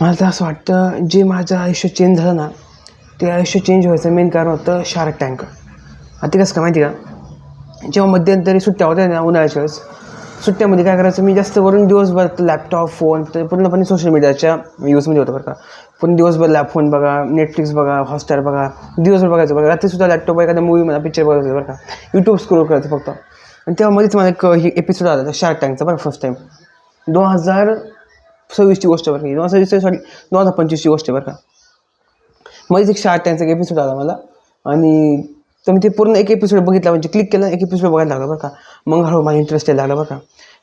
मला तर असं वाटतं जे माझं आयुष्य चेंज झालं ना, ते आयुष्य चेंज व्हायचं मेन कारण होतं शार्क टँक. आता कसं का माहिती का, जेव्हा मध्यंतरी सुट्ट्या होत्या ना उन्हाळ्याच्या वेळेस, सुट्ट्यामध्ये काय करायचं, मी जास्त करून दिवसभर लॅपटॉप फोन तर पूर्णपणे सोशल मीडियाच्या यूजमध्ये होतं बरं का. पण दिवसभर फोन बघा, नेटफ्लिक्स बघा, हॉटस्टार बघा, दिवसभर बघायचं बघा. रात्रीसुद्धा लॅपटॉप एखादा मूवी मला पिक्चर बघायचं बरं का, यूट्यूब स्क्रोल करायचं फक्त. आणि तेव्हा मध्येच मला एक एपिसोड आला शार्क टँकचा बरं, फर्स्ट टाईम 2026ची गोष्ट बरं का, 2026 सॉरी 2025ची गोष्ट आहे बरं का. मध्येच एक शार्क टँकचा एक एपिसोड आला मला, आणि तर मी ते पूर्ण एक एपिसोड बघितला, म्हणजे क्लिक केलं एक एपिसोड बघायला लागला बरं का. मग हळूहळू माझा इंटरेस्ट यायला लागला बरं का.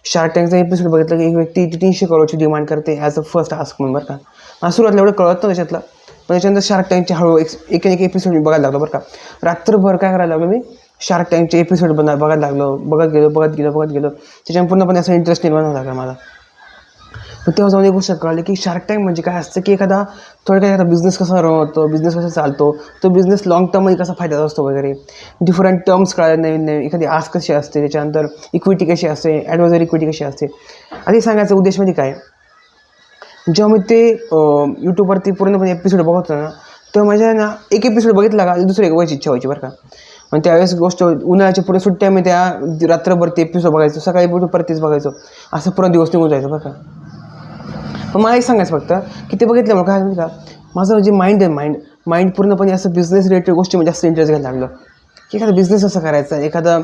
शार्क टँकचा एपिसोड बघितलं की एक व्यक्ती 300 करोडची डिमांड करते ॲज अ फर्स्ट टास्क म्हणून बरं का. मला सुरुवातीला एवढं कळत नव्हतं त्याच्यातलं, पण त्याच्यानंतर शार्क टँकचे हळूहळू एक एपिसोड मी बघायला लागलो बरं का. रात्रभर काय करायला लागलो मी, शार्क टँकचे एपिसोड बघायला लागलो, बघत गेलो. त्याच्यामुळे पूर्णपणे असं इंटरेस्ट निर्माण व्हायला लागला मला. पण तेव्हा जाऊन एक गोष्ट कळली की शार्क टँक म्हणजे काय असतं, की एखादा बिझनेस कसा रन होतो, बिझनेस कसा चालतो, तो बिझनेस लॉंग टर्ममध्ये कसा फायद्याचा असतो वगैरे. डिफरंट टर्म्स कळाले नवीन, एखादी आस्क कशी असते, त्याच्यानंतर इक्विटी कशी असते, ॲडवायझर इक्विटी कशी असते. आधी सांगायचं उद्देश म्हणजे काय, जेव्हा मी ते यूट्यूबवरती पूर्णपणे एपिसोड बघत होतो ना, तेव्हा माझ्या ना एक एपिसोड बघितला का दुसरं एक व्हायची इच्छा व्हायची बरं का. आणि त्यावेळेस गोष्ट उन्हाळ्याच्या पुढे सुट्ट्या मी त्या रात्रभर ते एपिसोड बघायचो, सकाळी उठून परत तेच बघायचो, असं पूर्ण दिवस निघून जायचं बरं का. पण मला एक सांगायचं फक्त की ते बघितल्यामुळे काय माहिती का, माझं जे माइंड आहे, माइंड पूर्णपणे असं बिझनेस रिलेटेड गोष्टीमध्ये जास्त इंटरेस्ट घ्यायला लागलं, की एखादा बिझनेस कसा करायचा, एखादा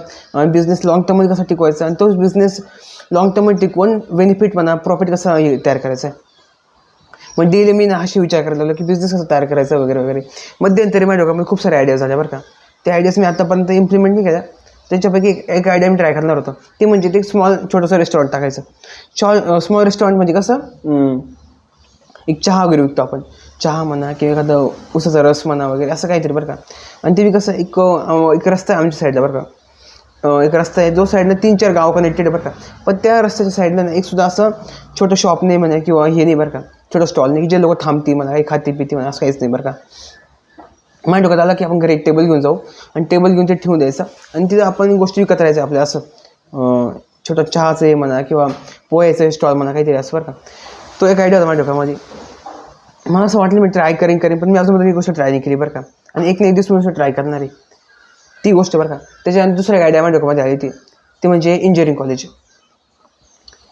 बिझनेस लॉंग टर्ममध्ये कसा टिकवायचा, आणि तोच बिझनेस लॉंग टर्ममध्ये टिकवून बेनिफिट म्हणा प्रॉफिट कसा तयार करायचा आहे. मग डेली मी अशी विचार करायला लागलो की बिझनेस कसा तयार करायचा वगैरे वगैरे. मध्यंतरी माझ्या डोक्यामध्ये खूप सारे आयडियाज झाल्या बरं का. त्या आयडियाज मी आतापर्यंत इम्प्लिमेंट नाही केल्या. त्याच्यापैकी एक आयडिया मी ट्राय करणार होतो, ते म्हणजे ते छोटंसं रेस्टॉरंट टाकायचं. स्मॉल रेस्टॉरंट म्हणजे कसं, एक चहा वगैरे विकतो आपण, चहा म्हणा किंवा एखादं उसाचा रस म्हणा वगैरे असं काहीतरी बरं का. आणि ते मी कसं एक रस्ता आहे आमच्या साईडला बरं का. एक रस्ता आहे जो साईडनं 3-4 गाव कनेक्टेड आहे बरं का. पण त्या रस्त्याच्या साईडला ना एक सुद्धा असं छोटं शॉप नाही म्हणा किंवा हे नाही बरं का, छोटं स्टॉल नाही की जे लोक थांबती म्हणा, काही खाती पिती म्हणा, असं काहीच नाही बरं का. माझ्या डोक्यात आला की आपण घरी एक टेबल घेऊन जाऊ आणि टेबल घेऊन ते ठेवून द्यायचं, आणि तिथं आपण गोष्टी विकत राहायचं आपल्या असं छोटं चहाचं हे म्हणा किंवा पोह्याचं स्टॉल म्हणा, काहीतरी असं बरं का. तो एक आयडिया होता माझ्या डोक्यामध्ये. मला असं वाटलं मी ट्राय करेन, पण मी अजून ही गोष्ट ट्राय नाही केली बरं का. आणि एक दिवस मी ट्राय करणार आहे ती गोष्ट बरं का. त्याच्यानंतर दुसरं एक आयडिया माझ्या डोक्यामध्ये आली ती म्हणजे इंजिनिअरिंग कॉलेज.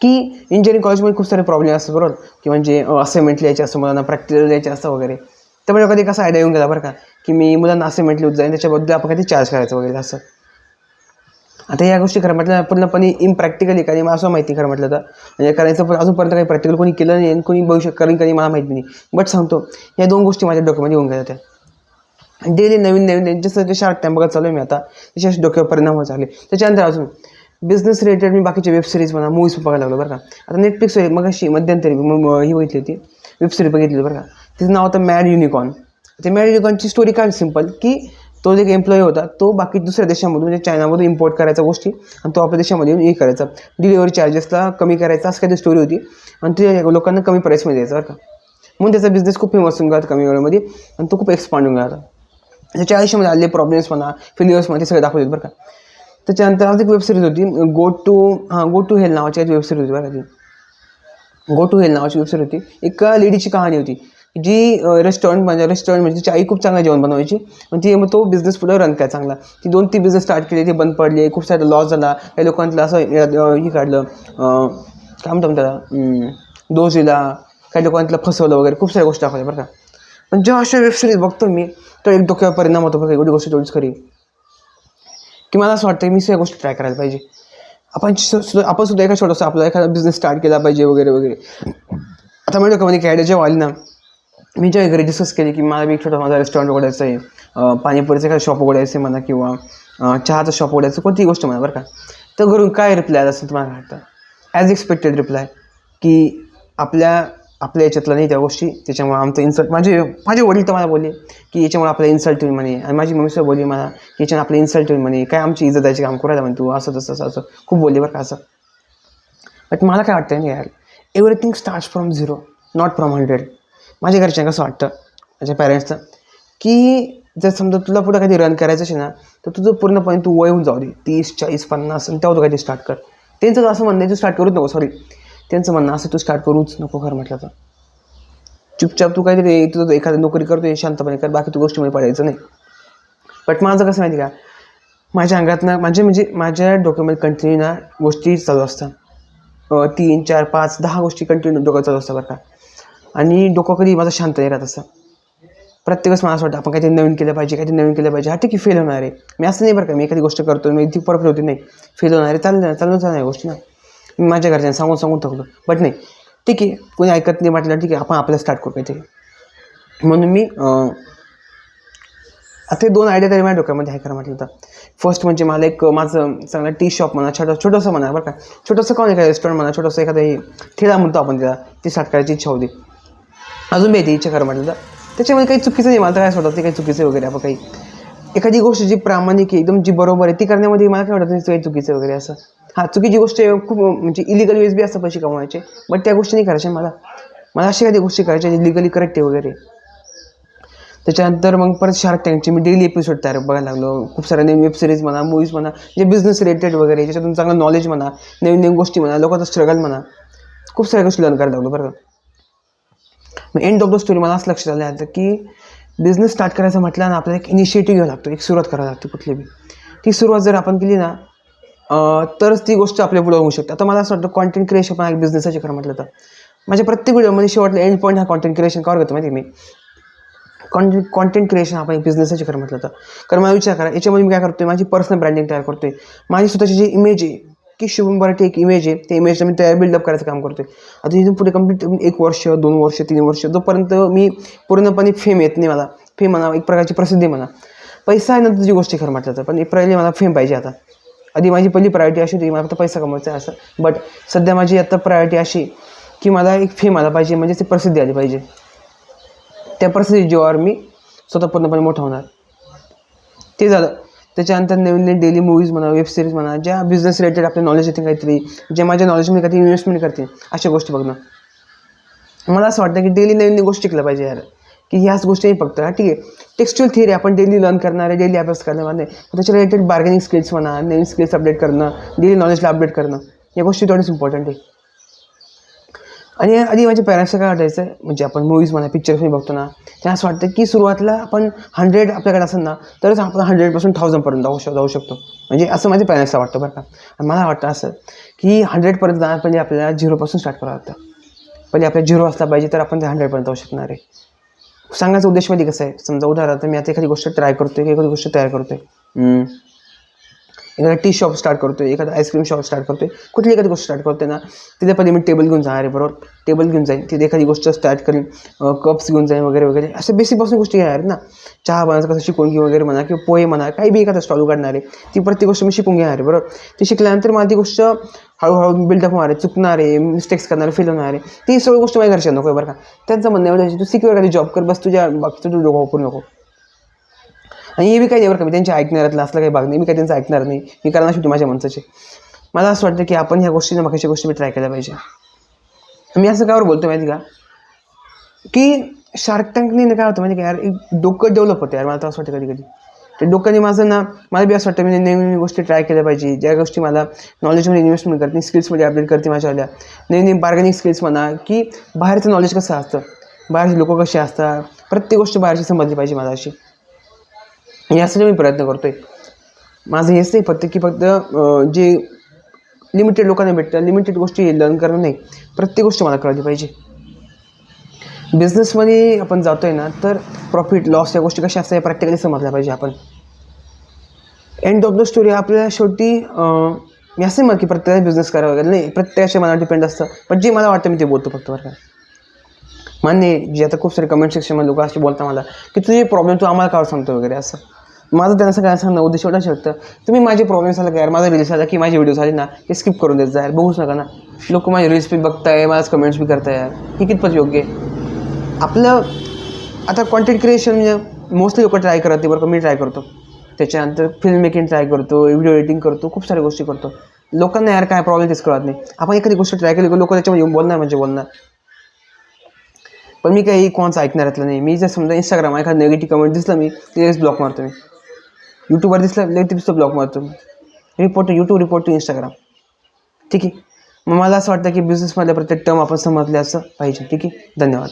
की इंजिनिअरिंग कॉलेजमध्ये खूप सारे प्रॉब्लेम असतात बरोबर, की म्हणजे असाइनमेंट लिहायचे असतं मुलांना, प्रॅक्टिकल लिहायचे असतं वगैरे. त्यामुळे कधी कसा आयडिया येऊन गेला बरं का, की मी मुलांना असाइनमेंट लिहून जाईन, त्याच्याबद्दल आपण काही चार्ज करायचं वगैरे असं. आता या गोष्टी खरं म्हटलं पूर्णपणे इम्प्रॅक्टिकली काही मला असं माहिती खरं म्हटलं तर, म्हणजे करायचं पण अजूनपर्यंत काही प्रॅक्टिकल कोणी केलं नाही आणि कोणी भविष्यात करेन कधी मला माहिती नाही. बट सांगतो या 2 गोष्टी माझ्या डोक्यामध्ये येऊन गेल्या होत्या. डेली नवीन जसं शार्क टँक बघत चालू आहे मी आता, त्याच्या डोक्यावर परिणाम होत चालले. त्याच्यानंतर अजून बिझनेस रिलेटेड मी बाकीचे वेबसिरीज म्हणा, मूवीज बघायला लागलो बरं का. आता नेटफ्लिक्स मग अशी मध्यंतरी ही बघितली होती, वेबसिरीज बघितली बरं का. तिचं नाव होतं मॅड युनिकॉर्न. ते मॅड युनिकॉर्नची स्टोरी काय सिम्पल, की तो जो एक एम्प्लॉई होता तो बाकी दुसऱ्या देशामधून म्हणजे चायनामधून इम्पोर्ट करायच्या गोष्टी आणि तो आपल्या देशामध्ये येऊन हे करायचा, डिलिव्हरी चार्जेसला कमी करायचा, असं काही स्टोरी होती. आणि ते लोकांना कमी प्राईसमध्ये द्यायचं बरं का. म्हणून त्याचा बिझनेस खूप फेमस होऊन गेला कमी वेळेमध्ये, आणि तो खूप एक्सपांड होऊन गेला. त्याच्या आयुष्यामध्ये आलेले प्रॉब्लेम्स म्हणा, फेल्युअर्स म्हणा, ते सगळे दाखवले बरं का. त्याच्यानंतर आज एक वेबसिरीज होती गो टू हेल नावाची एक वेबसिरीज होती बरं का. ती गो टू हेल नावाची वेबसिरीज होती. एका लेडीची कहाणी होती जी रेस्टॉरंट म्हणजे तिची आई खूप चांगलं जेवण बनवायची, आणि ती मग तो बिझनेस पुढे रन काय चांगला. ती 2-3 बिझनेस स्टार्ट केले, ते बंद पडले, खूप सारा लॉस झाला, काही लोकांतलं असं हे काढलं, काय म्हणतो त्याला, दोष दिला, काही लोकांतलं फसवलं वगैरे, खूप साऱ्या गोष्टी दाखवल्या बरं का. पण जेव्हा अशा वेबसिरीज बघतो मी, तर एक डोक्यावर परिणाम होतो बघा. एवढी गोष्ट तेवढीच खरी की मला असं वाटतं मी सगळ्या गोष्टी ट्राय करायला पाहिजे. आपण सुद्धा एका छोटासा आपला एखादा बिझनेस स्टार्ट केला पाहिजे वगैरे वगैरे. आता माझ्या डोक्यामध्ये काय आयडिया जेव्हा आली ना, मी जेव्हा घरी डिस्कस केली की मला एक छोटा माझा रेस्टॉरंट उघडायचं आहे, पाणीपुरीचं एखादं शॉप उघडायचं आहे म्हणा किंवा चहाचं शॉप उघडायचं, कोणतीही गोष्ट म्हणा बरं का. तर घरून काय रिप्लाय आला असेल तुम्हाला वाटतं, ॲज एक्सपेक्टेड रिप्लाय, की आपल्या याच्यातलं नाही त्या गोष्टी, त्याच्यामुळे आमचं इन्सल्ट. माझे वडील तर मला बोलले की याच्यामुळे आपलं इन्सल्ट होईल म्हणे, आणि माझी मम्मी सुद्धा बोलली मला की याच्यानं आपलं इन्सल्ट होईल म्हणे, काय आमची इज्जत द्यायची काम करायला म्हणे तू, असं तसं असं खूप बोलले बरं का असं. बट मला काय वाटतं नाही यार, everything starts from 0 not from 100. माझ्या घरच्यांना कसं वाटतं, माझ्या पॅरेंट्सचं, की जर समजा तुला पुढं काही रन करायचं असेल ना, तर तुझं पूर्णपणे तू वय होऊन जाऊ दे 30, 40, 50, आणि तेव्हा तू काहीतरी स्टार्ट कर. त्यांचं असं म्हणणं आहे तू स्टार्ट करूच नको, त्यांचं म्हणणं असं तू स्टार्ट करूच नको खरं म्हटलं तर. चुपचाप तू काहीतरी तुझं एखादी नोकरी करतोय शांतपणे कर, बाकी तू गोष्टीमध्ये पडायचं नाही. बट माझं कसं माहिती का, माझ्या अंगातनं म्हणजे माझ्या डोक्यामध्ये कंटिन्यू ना गोष्टी चालू असतात. 3, 4, 5, 10 गोष्टी कंटिन्यू डोक्यात चालू असतात बरं का. आणि डोकं कधी माझं शांत नाही राहत असं. प्रत्येकच मला असं वाटतं आपण काहीतरी नवीन केलं पाहिजे, काहीतरी नवीन केलं पाहिजे. हा ठीक आहे, फेल होणार आहे. मी असं नाही बरं का, मी एखादी गोष्ट करतो मी ती परफेक्ट होती नाही, फेल होणार आहे, चालणार गोष्टी ना. मी माझ्या घरच्यांना सांगून थकलो. बट नाही, ठीक आहे, कोणी ऐकत नाही म्हटलं ठीक आहे, आपण आपल्याला स्टार्ट करू काहीतरी. म्हणून मी आता हे 2 आयडिया तरी माझ्या डोक्यामध्ये आहे खरं म्हटलं तर. फर्स्ट म्हणजे मला एक माझं चांगलं टी शॉप म्हणा, छोटंसं म्हणा बरं का, छोटंसं कोण एखादं रेस्टॉरंट म्हणा, छोटंसं एखादं ठेला म्हणतो आपण त्याला, ती स्टार्ट करायची इच्छा होती. अजून मी येते इच्छा खरं म्हटलं तर. त्याच्यामध्ये काही चुकीचं नाही, मला तर काय वाटतं ते काही चुकीचं वगैरे. आपण काही एखादी गोष्ट जी प्रामाणिक आहे, एकदम जी बरोबर आहे ती करण्यामध्ये मला काय वाटत नाही काही चुकीचं वगैरे असं. हां, चुकीची गोष्ट खूप म्हणजे इलिगल वेज बी असं पैसे कमवायचे, बट त्या गोष्टी नाही करायच्या मला अशा काही गोष्टी करायच्या जे लिगली करेक्ट आहे वगैरे. त्याच्यानंतर मग परत शार्क टँकचे मी डेली एपिसोड तयार बघायला लागलो. खूप साऱ्या नवीन वेबसिरीज म्हणा, मूवीज म्हणा, जे बिझनेस रिलेटेड वगैरे, ज्याच्यातून चांगलं नॉलेज म्हणा, नवीन गोष्टी म्हणा, लोकांचं स्ट्रगल म्हणा, खूप साऱ्या गोष्टी लर्न करायला लागलो बरं का. मग एंड ऑफ द स्टोरी मला असं लक्षात आलं आता की बिझनेस स्टार्ट करायचं म्हटलं ना, आपल्याला एक इनिशिएटिव्ह घ्यावं लागतो, एक सुरुवात करावी लागते कुठली बी. ती सुरुवात जर आपण केली ना तरच ती गोष्ट आपल्या पुढे होऊ शकते. आता मला असं वाटतं कॉन्टेंट क्रिएशन पण एक बिझनेसचे खरं म्हटलं तर. माझ्या प्रत्येक व्हिडिओमध्ये शेवटला एंड पॉईंट हा कॉन्टेंट क्रिएशन कवर करतो माहिती मी. कॉन्टेंट क्रिएशन आपण एक बिझनेसचे खरं म्हटलं तर. कारण मला विचार करा, याच्यामध्ये मी काय करतोय, माझी पर्सनल ब्रँडिंग तयार करतोय. माझी स्वतःची जी इमेज आहे की शुभम बराटे एक इमेज आहे, त्या इमेजला मी तयार बिल्डअप करायचं काम करतोय. आता इथून पुढे कंप्लीट 1 वर्ष 2 वर्ष 3 वर्ष जोपर्यंत मी पूर्णपणे फेम येत नाही, मला फेम म्हणा, एक प्रकारची प्रसिद्धी म्हणा, पैसा आहे नंतर जी गोष्टी खरं म्हटलं तर. पण पहिले मला फेम पाहिजे. आता आधी माझी पहिली प्रायोरिटी अशी होती, मला फक्त पैसा कमवायचा आहे असं. बट सध्या माझी आता प्रायोरिटी अशी की मला एक फेम आला पाहिजे, म्हणजे ती प्रसिद्धी आली पाहिजे. त्या प्रसिद्धी जेव्हा मी स्वतः पूर्णपणे मोठा होणार ते झालं. त्याच्यानंतर नवीन डेली मूवीज म्हणा, वेब सिरीज म्हणा, ज्या बिझनेस रिलेटेड आपल्या नॉलेज येते काहीतरी, जे माझ्या नॉलेजमध्ये काहीतरी इन्व्हेस्टमेंट करते, अशा गोष्टी बघणं. मला असं वाटतं की डेली नवीन गोष्टी शिकल्या पाहिजे यार, की ह्याच गोष्टी फक्त ठीक आहे टेक्स्च्युअल थिअरी आपण डेली लर्न करणार आहे, डेली अभ्यास करणार नाही, त्याच्या रिलेटेड बार्गेनिंग स्किल्स म्हणा, नवीन स्किल्स अपडेट करणं, डेली नॉलेजला अपडेट करणं, या गोष्टी तेवढीच इम्पॉर्टंट आहे. आणि आधी माझ्या पॅरेंट्सचं काय वाटायचं, म्हणजे आपण मूवीज म्हणा, पिक्चर्स मी बघतो ना, त्यांना असं वाटतं की सुरुवातीला आपण 100 आपल्याकडे असेल ना तरच आपण 100% 1000पर्यंत जाऊ शकतो. म्हणजे असं माझ्या पॅरेंट्सला वाटतं बरं का. आणि मला वाटतं असं की 100पर्यंत जाणार पहिले आपल्याला 0पासून स्टार्ट करावं लागतं. पहिले आपल्या 0 असला पाहिजे तर आपण ते 100पर्यंत जाऊ शकणार आहे. सांगायचं उद्देश मध्ये कसं आहे, समजा उदाहरणार्थ मी आता एखादी गोष्ट ट्राय करतोय, एखादी गोष्ट तयार करतोय, एखादा टी शॉप स्टार्ट करतोय, एखादा आईस्क्रीम शॉप स्टार्ट करतोय, कुठली एखादी गोष्ट स्टार्ट करतोय ना, तिथे पहिले मी टेबल घेऊन जाणार आहे बरोबर, टेबल घेऊन जाईन, तिथे एखादी गोष्ट स्टार्ट करीन, कप्स घेऊन जाईन वगैरे वगैरे, अशा बेसिकपासून गोष्टी घेणार ना. चहा बनायचं कसं शिकून घे वगैरे म्हणा, किंवा पोहे म्हणा, काही बी एखादा स्टॉल उघडणार आहे, ती प्रत्येक गोष्ट मी शिकून घेणार आहे बरोबर. ती शिकल्यानंतर मला ती गोष्ट हळूहळू बिल्डअप होणार आहे, चुकणार आहे, मिस्टेक्स करणार, फेल होणार आहे, ती सगळी गोष्ट माझ्या घरच्या नको बरं का. त्यांचं म्हणणं एवढं, तू सिक्युअर एखादी जॉब कर बस, तुझ्या बाकीचं तू डोकं वापरू नको. आणि हे बी काही नाही बरं का, मी त्यांच्या ऐकणारातलं असलं काही भाग नाही, मी काही त्यांचं ऐकणार नाही, मी करणार शेवटी माझ्या माणसाचे. मला असं वाटतं की आपण ह्या गोष्टीने बाकीच्या गोष्टी मी ट्राय केल्या पाहिजे. मी असं कावर बोलतो माहिती का, की शार्क टँकने काय होतं माहिती का यार, एक डोकं डेव्हलप होतं यार. मला तर असं वाटतं कधी कधी ते डोक्याने माझं ना, मला बी असं वाटतं मी नवीन गोष्टी ट्राय केल्या पाहिजे, ज्या गोष्टी मला नॉलेजमध्ये इन्व्हेस्टमेंट करते, स्किल्समध्ये अपडेट करते माझ्यावाल्या, नवीन बार्गेनिंग स्किल्स म्हणा, की बाहेरचं नॉलेज कसं असतं, बाहेरचे लोक कसे असतात, प्रत्येक गोष्ट बाहेरची समजली पाहिजे मला अशी. यासाठी मी प्रयत्न करतोय. माझं हेच नाही फक्त की फक्त जे लिमिटेड लोकांना भेटतं, लिमिटेड गोष्टी लर्न करणं नाही, प्रत्येक गोष्ट मला कळली पाहिजे. बिझनेसमध्ये आपण जातोय ना, तर प्रॉफिट लॉस या गोष्टी कशा असतात प्रॅक्टिकली समजल्या पाहिजे आपण. एंड ऑफ द स्टोरी आपल्याला शेवटी मी असं म्हणत की प्रत्येकाने बिझनेस करावा वगैरे नाही, प्रत्येकाच्या मनावर डिपेंड असतं. पण जे मला वाटतं मी ते बोलतो फक्त बरं का. मान्य जे आता खूप सारे कमेंट सेक्शनमध्ये लोक असे बोलतात मला की तुझे प्रॉब्लेम तू आम्हाला काय सांगतो वगैरे असं. माझं त्यांना असं काय सांगणं उद्देश एवढा शकतं, तुम्ही माझे प्रॉब्लेम्स आला काय, माझा रील्स आला की माझी व्हिडिओ झाली ना ते स्किप करून देत जाईल, बघूच नका ना. लोक माझे रील्स बी बघताय, माझं कमेंट्स बी करताय, हे कितपत योग्य आहे आपलं. आता कॉन्टेंट क्रिएशन म्हणजे मोस्टली लोक ट्राय करत नाही बरं का, मी ट्राय करतो. त्याच्यानंतर फिल्म मेकिंग ट्राय करतो, व्हिडिओ एडिटिंग करतो, खूप साऱ्या गोष्टी करतो. लोकांना यार काय प्रॉब्लेम तेच कळत नाही. आपण एखादी गोष्ट ट्राय केली की लोक त्याच्यामध्ये येऊन बोलणार म्हणजे बोलणार, पण मी काही कोणाचं ऐकणारातलं नाही. मी जर समजा इंस्टाग्राम एखादं नेगेटिव्ह कमेंट दिसलं मी लगेच ब्लॉक मारतो. मी यूट्यूबवर दिसलं लगेच ब्लॉक मारतो. Report to YouTube, report to Instagram. ठीक आहे. मग मला असं वाटतं की बिझनेसमधल्या प्रत्येक टर्म आपण समजले असं पाहिजे. ठीक आहे. धन्यवाद.